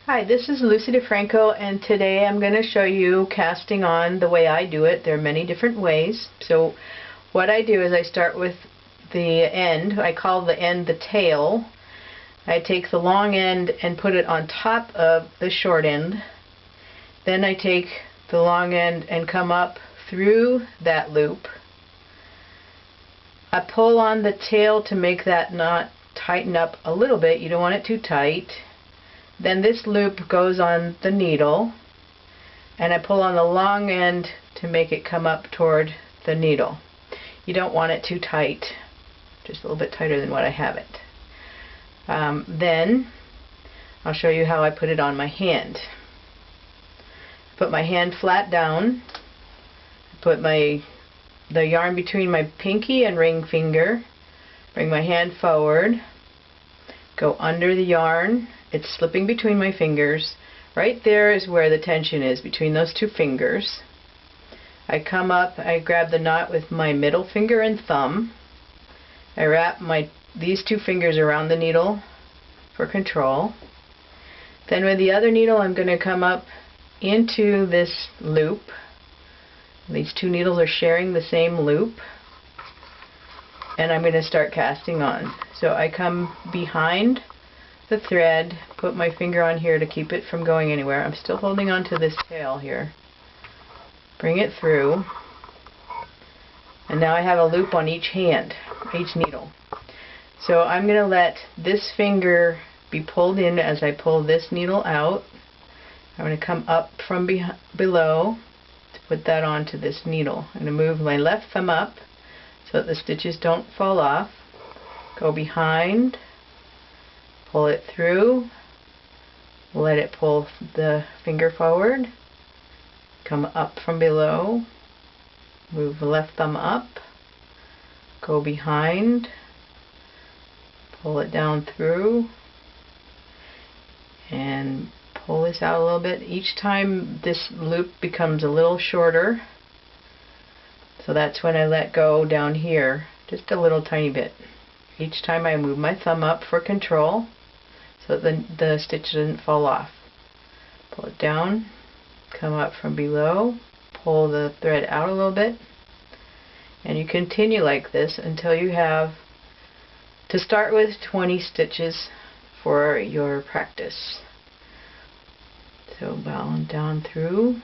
Hi, this is Lucy DeFranco, and today I'm going to show you casting on the way I do it. There are many different ways. So what I do is I start with the end. I call the end the tail. I take the long end and put it on top of the short end. Then I take the long end and come up through that loop. I pull on the tail to make that knot tighten up a little bit. You don't want it too tight. Then this loop goes on the needle, and I pull on the long end to make it come up toward the needle. You don't want it too tight, just a little bit tighter than what I have it. Then I'll show you how I put it on my hand. Put my hand flat down, put the yarn between my pinky and ring finger, bring my hand forward, go under the yarn. It's slipping between my fingers. Right there is where the tension is, between those two fingers. I come up, I grab the knot with my middle finger and thumb. I wrap these two fingers around the needle for control. Then with the other needle I'm going to come up into this loop. These two needles are sharing the same loop. And I'm going to start casting on. So I come behind the thread, put my finger on here to keep it from going anywhere. I'm still holding on to this tail here. Bring it through. And now I have a loop on each hand, each needle. So I'm going to let this finger be pulled in as I pull this needle out. I'm going to come up from below to put that onto this needle. I'm going to move my left thumb up so that the stitches don't fall off. Go behind, pull it through, let it pull the finger forward, come up from below, move the left thumb up, go behind, pull it down through, and pull this out a little bit. Each time this loop becomes a little shorter, so that's when I let go down here, just a little tiny bit. Each time I move my thumb up for control so that the stitch doesn't fall off. Pull it down, come up from below, pull the thread out a little bit, and you continue like this until you have, to start with, 20 stitches for your practice. So bound down through,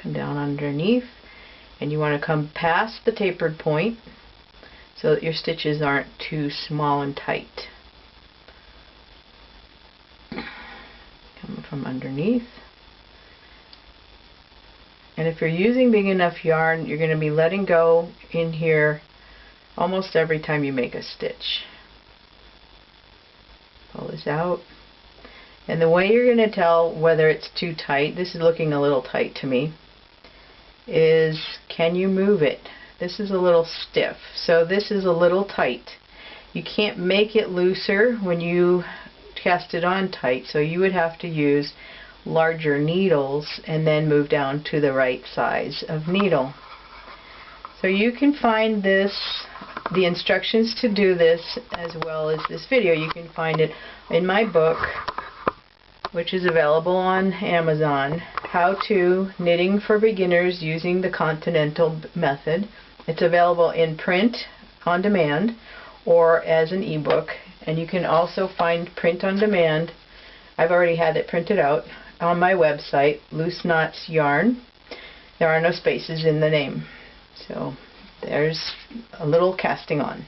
come down underneath, and you want to come past the tapered point so that your stitches aren't too small and tight. Come from underneath. And if you're using big enough yarn, you're going to be letting go in here almost every time you make a stitch. Pull this out. And the way you're going to tell whether it's too tight, this is looking a little tight to me, is can you move it? This is a little stiff, so this is a little tight. You can't make it looser when you cast it on tight, so you would have to use larger needles and then move down to the right size of needle. So you can find the instructions to do this as well as this video. You can find it in my book, which is available on Amazon, How to Knitting for Beginners Using the Continental Method. It's available in print on demand or as an ebook, and you can also find print on demand. I've already had it printed out on my website, Loose Knots Yarn. There are no spaces in the name. So there's a little casting on.